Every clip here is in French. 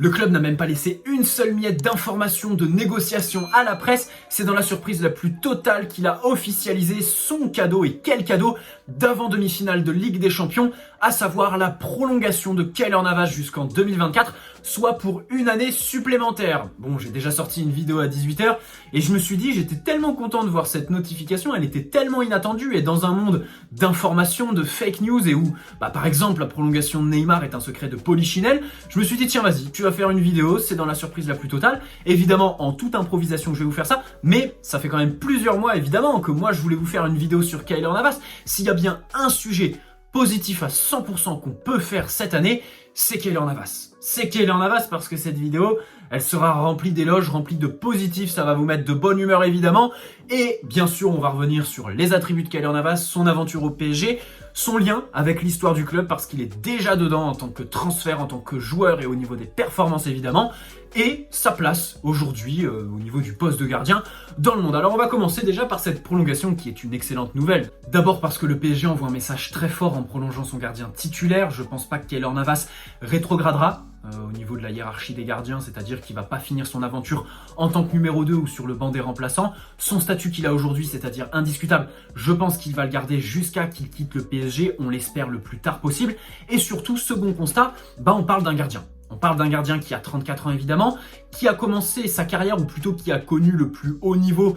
Le club n'a même pas laissé une seule miette d'information, de négociation à la presse. C'est dans la surprise la plus totale qu'il a officialisé son cadeau, et quel cadeau, d'avant demi-finale de Ligue des Champions, à savoir la prolongation de Keylor Navas jusqu'en 2024, soit pour une année supplémentaire. Bon, j'ai déjà sorti une vidéo à 18h et je me suis dit, j'étais tellement content de voir cette notification, elle était tellement inattendue, et dans un monde d'informations, de fake news, et où, par exemple, la prolongation de Neymar est un secret de polichinelle, je me suis dit, tiens, vas-y, tu vas faire une vidéo, c'est dans la surprise la plus totale. Évidemment, en toute improvisation, je vais vous faire ça, mais ça fait quand même plusieurs mois, évidemment, que moi, je voulais vous faire une vidéo sur Keylor Navas. S'il y a bien un sujet positif à 100% qu'on peut faire cette année, c'est Keylor Navas. C'est Keylor Navas parce que cette vidéo, elle sera remplie d'éloges, remplie de positifs, ça va vous mettre de bonne humeur évidemment. Et bien sûr, on va revenir sur les attributs de Keylor Navas, son aventure au PSG, son lien avec l'histoire du club parce qu'il est déjà dedans en tant que transfert, en tant que joueur et au niveau des performances évidemment. Et sa place aujourd'hui au niveau du poste de gardien dans le monde. Alors on va commencer déjà par cette prolongation qui est une excellente nouvelle. D'abord parce que le PSG envoie un message très fort en prolongeant son gardien titulaire. Je pense pas que Keylor Navas rétrogradera au niveau de la hiérarchie des gardiens, c'est-à-dire qu'il va pas finir son aventure en tant que numéro 2 ou sur le banc des remplaçants. Son statut qu'il a aujourd'hui, c'est-à-dire indiscutable, je pense qu'il va le garder jusqu'à qu'il quitte le PSG, on l'espère le plus tard possible. Et surtout, second constat, on parle d'un gardien. On parle d'un gardien qui a 34 ans évidemment, qui a commencé sa carrière, ou plutôt qui a connu le plus haut niveau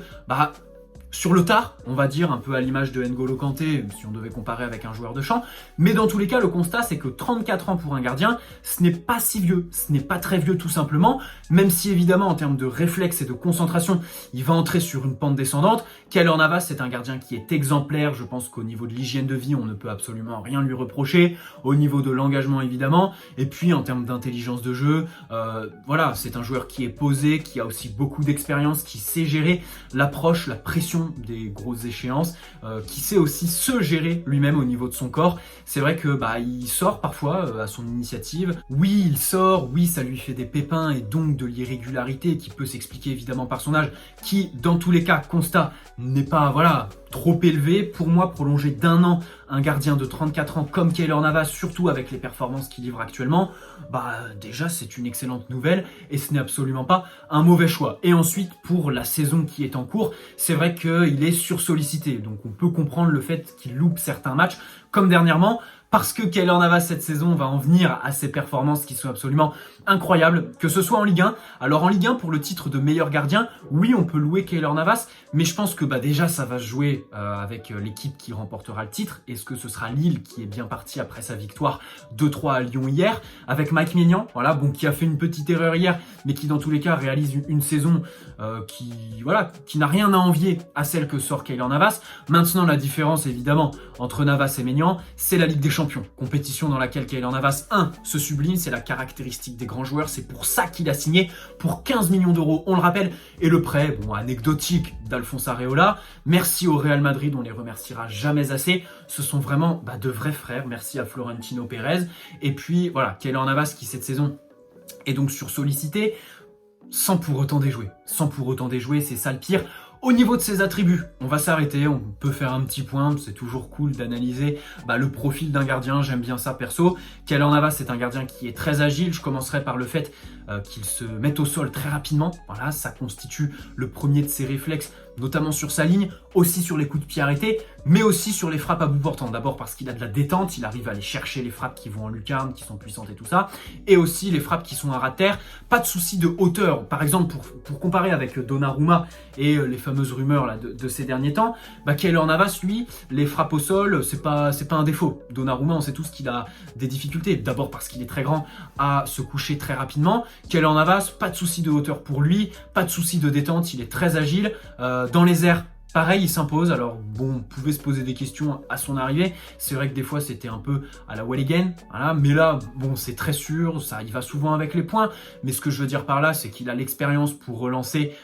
sur le tard, on va dire, un peu à l'image de N'Golo Kanté, si on devait comparer avec un joueur de champ. Mais dans tous les cas, le constat, c'est que 34 ans pour un gardien, ce n'est pas si vieux, ce n'est pas très vieux tout simplement, même si évidemment, en termes de réflexe et de concentration, il va entrer sur une pente descendante. Keylor Navas, c'est un gardien qui est exemplaire, je pense qu'au niveau de l'hygiène de vie, on ne peut absolument rien lui reprocher, au niveau de l'engagement évidemment, et puis en termes d'intelligence de jeu, voilà, c'est un joueur qui est posé, qui a aussi beaucoup d'expérience, qui sait gérer l'approche, la pression des grosses échéances, qui sait aussi se gérer lui-même au niveau de son corps. C'est vrai que il sort parfois à son initiative. Oui, il sort, oui, ça lui fait des pépins et donc de l'irrégularité qui peut s'expliquer évidemment par son âge, qui dans tous les cas, constat, n'est pas trop élevé. Pour moi, prolonger d'un an un gardien de 34 ans comme Keylor Navas, surtout avec les performances qu'il livre actuellement, déjà c'est une excellente nouvelle et ce n'est absolument pas un mauvais choix. Et ensuite, pour la saison qui est en cours, c'est vrai qu'il est sursollicité, donc on peut comprendre le fait qu'il loupe certains matchs, comme dernièrement, parce que Keylor Navas cette saison va en venir à ses performances qui sont absolument incroyables, que ce soit en Ligue 1. Alors en Ligue 1, pour le titre de meilleur gardien, oui, on peut louer Keylor Navas, mais je pense que déjà ça va se jouer avec l'équipe qui remportera le titre. Est-ce que ce sera Lille qui est bien parti après sa victoire 2-3 à Lyon hier, avec Mike Maignan, qui a fait une petite erreur hier, mais qui dans tous les cas réalise une saison qui n'a rien à envier à celle que sort Keylor Navas. Maintenant, la différence évidemment entre Navas et Maignan, c'est la Ligue des Champions, compétition dans laquelle Keylor Navas, se sublime, c'est la caractéristique des grands joueurs, c'est pour ça qu'il a signé pour 15 millions d'euros, on le rappelle, et le prêt, anecdotique d'Alphonse Areola. Merci au Real Madrid, on les remerciera jamais assez, ce sont vraiment de vrais frères. Merci à Florentino Pérez, et puis Keylor Navas qui cette saison est donc sursollicité, sans pour autant déjouer, c'est ça le pire. Au niveau de ses attributs, on va s'arrêter, on peut faire un petit point, c'est toujours cool d'analyser le profil d'un gardien, j'aime bien ça perso. Keylor Navas, c'est un gardien qui est très agile, je commencerai par le fait qu'il se mette au sol très rapidement, ça constitue le premier de ses réflexes, notamment sur sa ligne, aussi sur les coups de pied arrêtés, mais aussi sur les frappes à bout portant. D'abord parce qu'il a de la détente, il arrive à aller chercher les frappes qui vont en lucarne, qui sont puissantes et tout ça, et aussi les frappes qui sont à ras de terre, pas de souci de hauteur. Par exemple, pour comparer avec Donnarumma et les fameuses rumeurs de ces derniers temps, Keylor Navas, lui, les frappes au sol, c'est pas un défaut. Donnarumma, on sait tous qu'il a des difficultés, d'abord parce qu'il est très grand à se coucher très rapidement. Keylor Navas, pas de souci de hauteur pour lui, pas de souci de détente, il est très agile. Dans les airs, pareil, il s'impose. Alors on pouvait se poser des questions à son arrivée. C'est vrai que des fois c'était un peu à la Welligen, mais là, c'est très sûr, ça, il va souvent avec les points. Mais ce que je veux dire par là, c'est qu'il a l'expérience pour relancer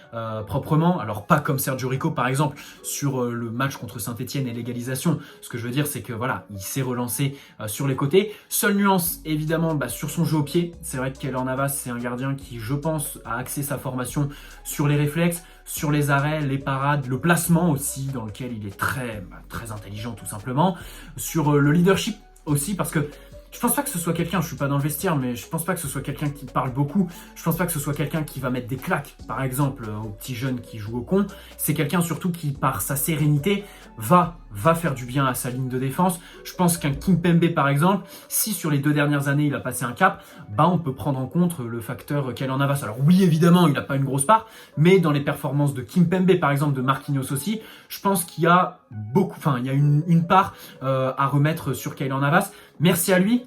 proprement. Alors pas comme Sergio Rico par exemple sur le match contre Saint-Etienne et l'égalisation. Ce que je veux dire, c'est que il sait relancer sur les côtés. Seule nuance évidemment sur son jeu au pied. C'est vrai que Keylor Navas, c'est un gardien qui, je pense, a axé sa formation sur les réflexes, sur les arrêts, les parades, le placement aussi, dans lequel il est très intelligent tout simplement, sur le leadership aussi, parce que Je pense pas que ce soit quelqu'un, je suis pas dans le vestiaire, mais je pense pas que ce soit quelqu'un qui parle beaucoup. Je pense pas que ce soit quelqu'un qui va mettre des claques, par exemple, aux petits jeunes qui jouent au con. C'est quelqu'un surtout qui, par sa sérénité, va faire du bien à sa ligne de défense. Je pense qu'un Kimpembe, par exemple, si sur les 2 dernières années, il a passé un cap, on peut prendre en compte le facteur Keylor Navas. Alors oui, évidemment, il n'a pas une grosse part, mais dans les performances de Kimpembe, par exemple, de Marquinhos aussi, je pense qu'il y a il y a une part à remettre sur Keylor Navas. Merci à lui.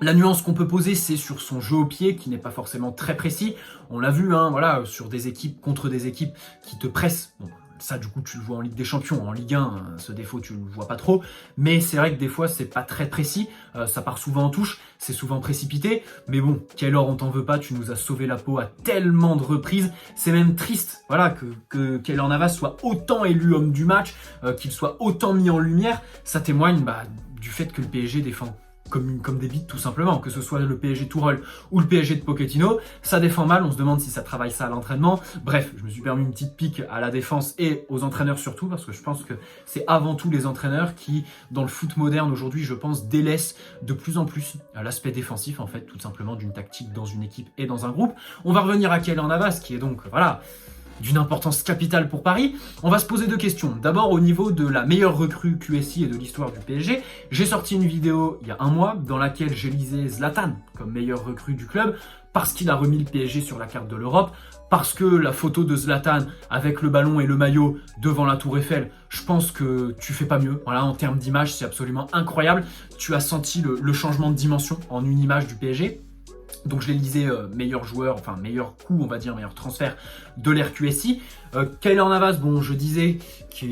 La nuance qu'on peut poser, c'est sur son jeu au pied, qui n'est pas forcément très précis. On l'a vu, voilà, sur des équipes, contre des équipes qui te pressent. Bon, ça, du coup, tu le vois en Ligue des Champions. En Ligue 1, ce défaut, tu le vois pas trop. Mais c'est vrai que des fois, c'est pas très précis. Ça part souvent en touche, c'est souvent précipité. Mais bon, Keylor, on t'en veut pas. Tu nous as sauvé la peau à tellement de reprises. C'est même triste, voilà, que Keylor Navas soit autant élu homme du match, qu'il soit autant mis en lumière. Ça témoigne du fait que le PSG défend comme des bites tout simplement, que ce soit le PSG Tourelle ou le PSG de Pochettino, ça défend mal, on se demande si ça travaille ça à l'entraînement. Bref, je me suis permis une petite pique à la défense et aux entraîneurs surtout, parce que je pense que c'est avant tout les entraîneurs qui, dans le foot moderne aujourd'hui, je pense, délaissent de plus en plus l'aspect défensif, en fait, tout simplement d'une tactique dans une équipe et dans un groupe. On va revenir à Keylor Navas, qui est donc, voilà, d'une importance capitale pour Paris. On va se poser 2 questions. D'abord, au niveau de la meilleure recrue QSI et de l'histoire du PSG, j'ai sorti une vidéo il y a 1 mois dans laquelle j'élisais Zlatan comme meilleure recrue du club parce qu'il a remis le PSG sur la carte de l'Europe, parce que la photo de Zlatan avec le ballon et le maillot devant la Tour Eiffel, je pense que tu fais pas mieux. Voilà, en termes d'image, c'est absolument incroyable. Tu as senti le changement de dimension en une image du PSG. Donc je l'élisais meilleur joueur, enfin meilleur coup, on va dire, meilleur transfert de l'RQSI. Keylor Navas, bon, je disais que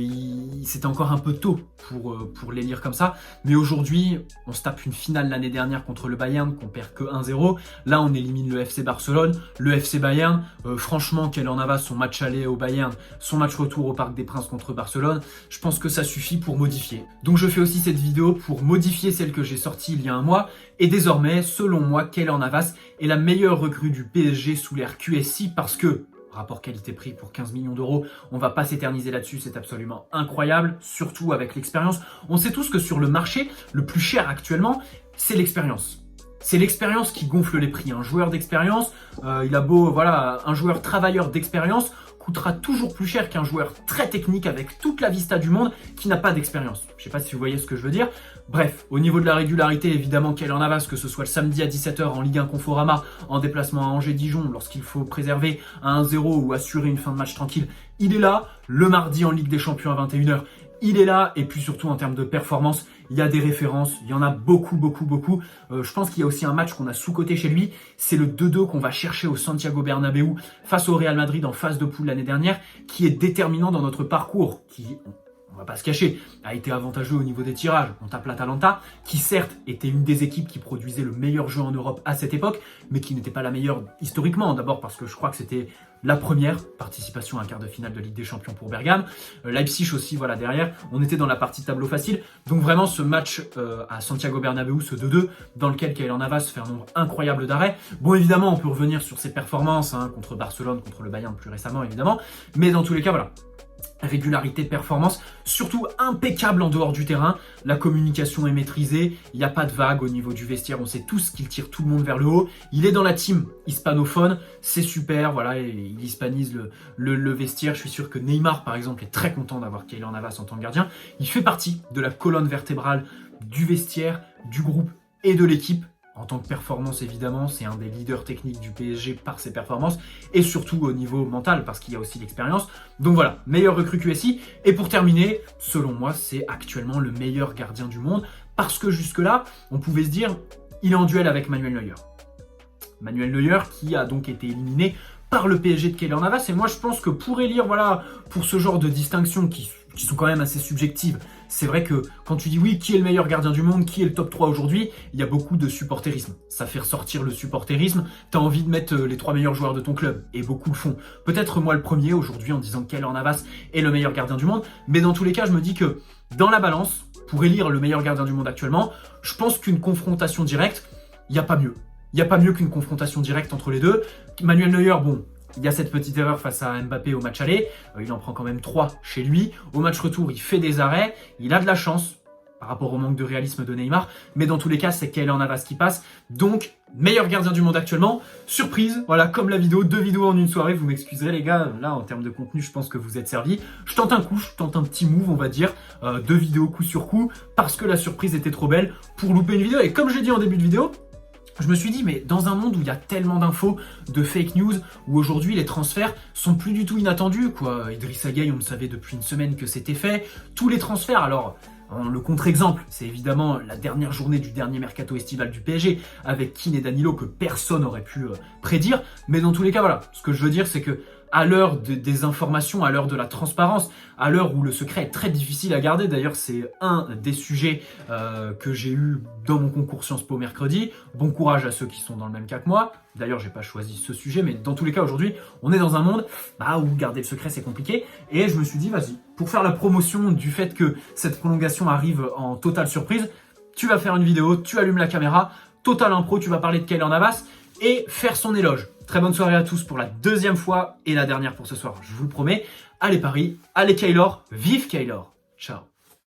c'était encore un peu tôt pour l'élire comme ça, mais aujourd'hui, on se tape une finale l'année dernière contre le Bayern, qu'on perd que 1-0. Là, on élimine le FC Barcelone, le FC Bayern. Franchement, Keylor Navas, son match aller au Bayern, son match retour au Parc des Princes contre Barcelone, je pense que ça suffit pour modifier. Donc je fais aussi cette vidéo pour modifier celle que j'ai sortie il y a 1 mois, et désormais, selon moi, Keylor Navas est la meilleure recrue du PSG sous l'ère QSI parce que, rapport qualité-prix pour 15 millions d'euros, on va pas s'éterniser là-dessus, c'est absolument incroyable, surtout avec l'expérience. On sait tous que sur le marché, le plus cher actuellement, c'est l'expérience. C'est l'expérience qui gonfle les prix. Un joueur d'expérience, il a beau, voilà, un joueur travailleur d'expérience coûtera toujours plus cher qu'un joueur très technique avec toute la vista du monde qui n'a pas d'expérience. Je sais pas si vous voyez ce que je veux dire. Bref, au niveau de la régularité, évidemment, Keylor Navas, que ce soit le samedi à 17h en Ligue 1 Conforama, en déplacement à Angers-Dijon, lorsqu'il faut préserver à 1-0 ou assurer une fin de match tranquille, il est là. Le mardi en Ligue des Champions à 21h, il est là. Et puis surtout en termes de performance, il y a des références, il y en a beaucoup. Je pense qu'il y a aussi un match qu'on a sous-coté chez lui, c'est le 2-2 qu'on va chercher au Santiago Bernabéu face au Real Madrid en phase de poule l'année dernière, qui est déterminant dans notre parcours, qui, on va pas se cacher, a été avantageux au niveau des tirages. On tape l'Atalanta, qui certes était une des équipes qui produisait le meilleur jeu en Europe à cette époque, mais qui n'était pas la meilleure historiquement. D'abord parce que je crois que c'était la première participation à un quart de finale de Ligue des Champions pour Bergame. Leipzig aussi, voilà, derrière. On était dans la partie tableau facile. Donc vraiment, ce match à Santiago Bernabéu, ce 2-2, dans lequel Keylor Navas fait un nombre incroyable d'arrêts. Bon, évidemment, on peut revenir sur ses performances, contre Barcelone, contre le Bayern plus récemment, évidemment. Mais dans tous les cas, voilà. Régularité de performance, surtout impeccable en dehors du terrain. La communication est maîtrisée, il n'y a pas de vague au niveau du vestiaire, on sait tous qu'il tire tout le monde vers le haut. Il est dans la team hispanophone, c'est super, voilà, il hispanise le vestiaire. Je suis sûr que Neymar, par exemple, est très content d'avoir Keylor Navas en tant que gardien. Il fait partie de la colonne vertébrale du vestiaire, du groupe et de l'équipe. En tant que performance, évidemment, c'est un des leaders techniques du PSG par ses performances, et surtout au niveau mental, parce qu'il y a aussi l'expérience. Donc voilà, meilleur recrue QSI. Et pour terminer, selon moi, c'est actuellement le meilleur gardien du monde, parce que jusque-là, on pouvait se dire, il est en duel avec Manuel Neuer. Manuel Neuer qui a donc été éliminé par le PSG de Keylor Navas. Et moi, je pense que pour élire, voilà, pour ce genre de distinctions qui sont quand même assez subjectives, c'est vrai que quand tu dis oui, qui est le meilleur gardien du monde, qui est le top 3 aujourd'hui, il y a beaucoup de supporterisme. Ça fait ressortir le supporterisme. T'as envie de mettre les 3 meilleurs joueurs de ton club, et beaucoup le font. Peut-être moi le premier aujourd'hui en disant que Keylor Navas est le meilleur gardien du monde, mais dans tous les cas, je me dis que dans la balance, pour élire le meilleur gardien du monde actuellement, je pense qu'une confrontation directe, il n'y a pas mieux. Il n'y a pas mieux qu'une confrontation directe entre les deux. Manuel Neuer, bon, il y a cette petite erreur face à Mbappé au match aller. Il en prend quand même 3 chez lui. Au match retour, il fait des arrêts. Il a de la chance par rapport au manque de réalisme de Neymar. Mais dans tous les cas, c'est Keylor Navas qui passe. Donc, meilleur gardien du monde actuellement. Surprise, voilà, comme la vidéo, 2 vidéos en une soirée. Vous m'excuserez les gars, là en termes de contenu, je pense que vous êtes servis. Je tente un coup, je tente un petit move, on va dire. 2 vidéos coup sur coup, parce que la surprise était trop belle pour louper une vidéo. Et comme j'ai dit en début de vidéo, je me suis dit, mais dans un monde où il y a tellement d'infos, de fake news, où aujourd'hui les transferts sont plus du tout inattendus, quoi. Idrissa Gueye, on le savait depuis une semaine que c'était fait. Tous les transferts, alors, le contre-exemple, c'est évidemment la dernière journée du dernier mercato estival du PSG, avec Keane et Danilo, que personne n'aurait pu prédire. Mais dans tous les cas, voilà, ce que je veux dire, c'est que à l'heure des informations, à l'heure de la transparence, à l'heure où le secret est très difficile à garder. D'ailleurs, c'est un des sujets que j'ai eu dans mon concours Sciences Po mercredi. Bon courage à ceux qui sont dans le même cas que moi. D'ailleurs, j'ai pas choisi ce sujet, mais dans tous les cas, aujourd'hui, on est dans un monde où garder le secret, c'est compliqué. Et je me suis dit, vas-y, pour faire la promotion du fait que cette prolongation arrive en totale surprise, tu vas faire une vidéo, tu allumes la caméra, total impro, tu vas parler de Keylor Navas et faire son éloge. Très bonne soirée à tous pour la 2e fois et la dernière pour ce soir, je vous le promets. Allez Paris, allez Keylor, vive Keylor. Ciao.